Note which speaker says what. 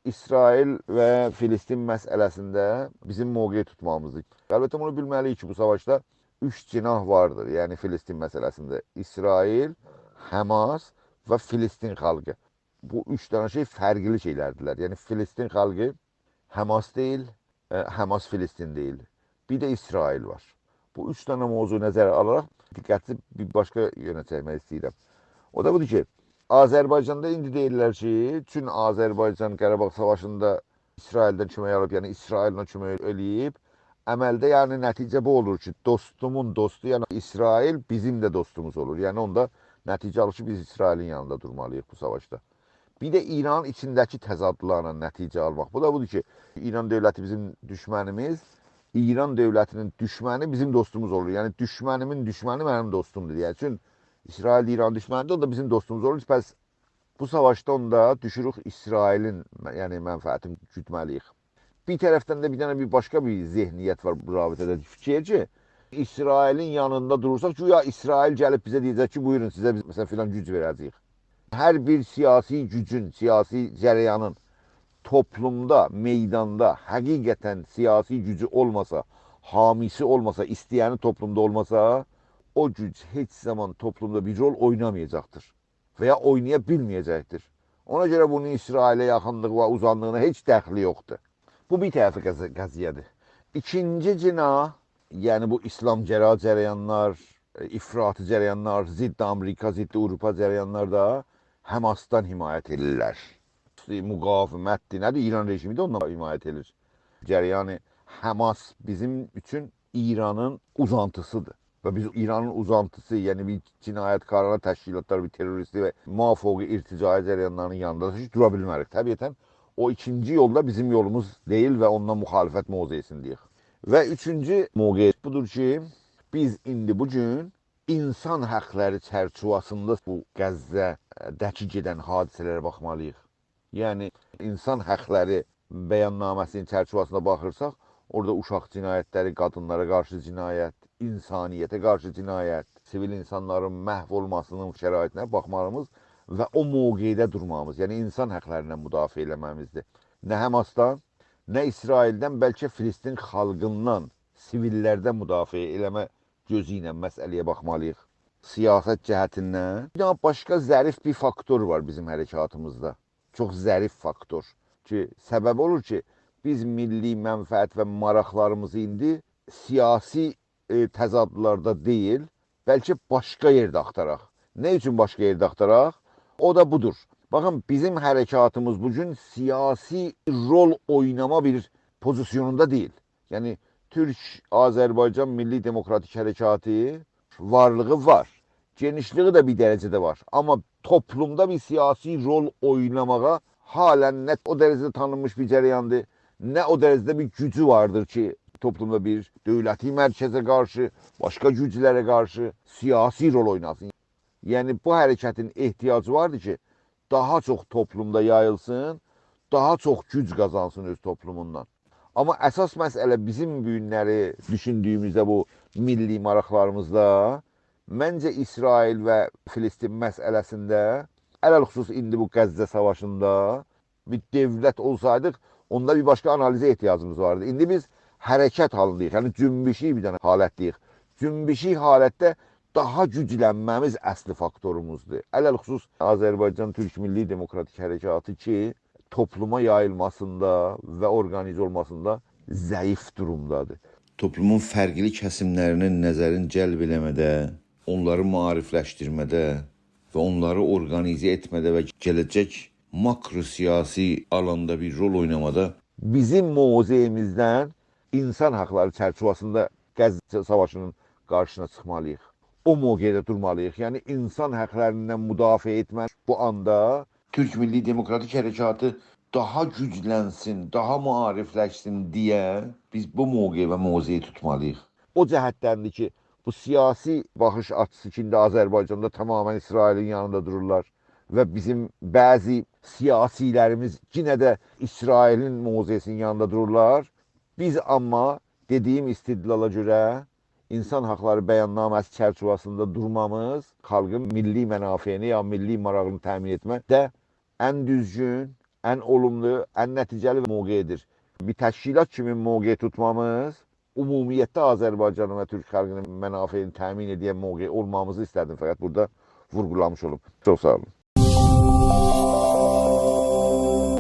Speaker 1: İsrail və Filistin məsələsində bizim mövqe tutmamızdır. Əlbəttə bunu bilməliyik ki, bu savaşda 3 cinah vardır. Yəni Filistin məsələsində İsrail, Həmas və Filistin xalqı. Bu 3 dənə şey fərqli şeylərdirlər. Yəni Filistin xalqı Həmas deyil, Həmas Filistin deyil. Bir də İsrail var. Bu 3 dənə mövzu nəzərə alaraq diqqəti bir başqa yönə çəkmək istəyirəm. O da budur ki, Azərbaycanda indi deyirlər ki, çün Azərbaycan Qarabağ savaşında İsraildən kömək alıb, yəni İsraillə kömək eləyib. Əməldə yəni nəticə bu olur ki, dostumun dostu, yəni İsrail bizim də dostumuz olur. Yəni onda nəticə alır ki, biz İsrailin yanında durmalıyıq bu savaşda. Bir də İranın içindəki təzadlarla nəticə almaq. Bu da budur ki, İran dövləti bizim düşmənimiz, İran dövlətinin düşməni bizim dostumuz olur. Yəni düşmənimin düşməni mənim dostumdur. Yəni üçün İsrail İran düşmənidir, o da bizim dostumuz olur. Bəs bu savaşda onda düşürük İsrailin yəni mənfəətini gütməliyik. Bir tərəfdən də bir dənə başqa bir zehniyyət var bu rabitədə fikir ki, İsrailin yanında durursaq, güya İsrail gəlib bizə deyəcək ki, buyurun sizə biz məsələn filan güc verəcəyik. Hər bir siyasi gücün, siyasi cərəyanın toplumda, meydanda həqiqətən siyasi gücü olmasa, hamisi olmasa, istəyəni toplumda olmasa, o güc heç zaman toplumda bir rol oynamayacaqdır və ya oynaya bilməyəcəkdir. Ona görə bunun İsrailə yaxınlığı və uzanlığına heç dəxli yoxdur. Bu bir tərəfi qəziyyədir. İkinci cinah, yəni bu İslamgəra cərəyanlar, ifrati cərəyanlar, zidd Amerika, zidd Avropa cərəyanlar da Həmasdan himayət edirlər. Müqavimətdir, nədir? İran rejimi də ondan himayət edir. Yəni Həmas bizim üçün İranın uzantısıdır. Və biz İranın uzantısı, yəni bir cinayətkarlar, təşkilatlar, bir terroristi və mafoqi irticai cərəyanlarının yanında heç dura bilmərik. Təbiətən o ikinci yolda bizim yolumuz deyil və ondan müxalifət mövzeyisindəyik. Və üçüncü mövqe budur ki, biz indi bugün insan haqları çərçivəsində bu Qəzzədəki gedən hadisələrə baxmalıyıq. Yəni insan haqları bəyannaməsinin çərçivəsində baxırsaq, orada uşaq cinayətləri, qadınlara qarşı cinayət, insaniyyətə qarşı cinayət, sivil insanların məhv olmasının şəraitinə baxmağımız və o mövqedə durmamız, yəni insan haqlarından müdafiə eləməmizdir. Nə Həmasdan, nə İsraildən, bəlkə Filistin xalqından, sivillərdən müdafiə eləmə gözü ilə məsələyə baxmalıyıq. Siyasət cəhətindən. Bir daha başqa zərif bir faktor var bizim hərəkatımızda. Çox zərif faktor ki, səbəb olur ki, biz milli mənfəət və maraqlarımızı indi siyasi təzadlarda deyil, bəlkə başqa yerdə axtaraq. Nə üçün başqa yerdə axtaraq? O da budur. Baxın, bizim hərəkatımız bugün siyasi rol oynama bir pozisyonunda deyil. Yəni, Türk-Azərbaycan Milli Demokratik Hərəkatı varlığı var. Genişliği də bir dərəcədə var. Amma toplumda bir siyasi rol oynamağa halen nə o dərəcədə tanınmış bir cərəyandır, nə o dərəcədə bir gücü vardır ki, toplumda bir dövləti mərkəzə qarşı, başqa güclərə qarşı siyasi rol oynasın. Yəni, bu hərəkətin ehtiyacı vardır ki, daha çox toplumda yayılsın, daha çox güc qazansın öz toplumundan. Amma əsas məsələ bizim bu günləri düşündüyümüzdə bu milli maraqlarımızda, məncə İsrail və Filistin məsələsində, ələlxüsus indi bu Qəzzə savaşında bir dövlət olsaydıq, onda bir başqa analizə ehtiyacımız vardı. İndi biz hərəkət halındayıq, yəni cümbüşi bir dənə halətdəyik. Cümbüşi halətdə daha güclənməmiz əsli faktorumuzdur. Ələlxüsus Azərbaycan Türk Milli Demokratik Hərəkatı ki, topluma yayılmasında və organizə olmasında zəif durumdadır.
Speaker 2: Toplumun fərqli kəsimlərinin nəzərin cəlb eləmədə, onları maarifləşdirmədə və onları organizə etmədə və gələcək makro siyasi alanda bir rol oynamada
Speaker 1: bizim mövzeyimizdən insan haqları çərçivəsində Qəzzə savaşının qarşısına çıxmalıyıq. O mövqedə durmalıyıq. Yəni insan haqlarından müdafiə etmək bu anda
Speaker 2: Türk Milli Demokratik Hərəkatı daha güclənsin, daha maarifləşsin deyə biz bu mövqe və mövzeyi tutmalıyıq.
Speaker 1: O cəhətdəndir ki, bu siyasi baxış açısı ki, Azərbaycanda tamamilə İsrailin yanında dururlar və bizim bəzi siyasilərimiz yenə də İsrailin mövzesinin yanında dururlar. Biz amma dediyim istidlala görə insan haqları bəyannaməsi çərçivəsində durmamız, xalqın milli mənafeyini ya milli marağını təmin etməkdə ən düzgün, ən olumlu, ən nəticəli mövqedir. Bir təşkilat kimi mövqe tutmamız, ümumiyyətlə Azərbaycanın və Türk xalqının mənafeyini təmin edən mövqe olmamızı istədim. Fəqət burada vurgulamış olum. Çox sağ olun.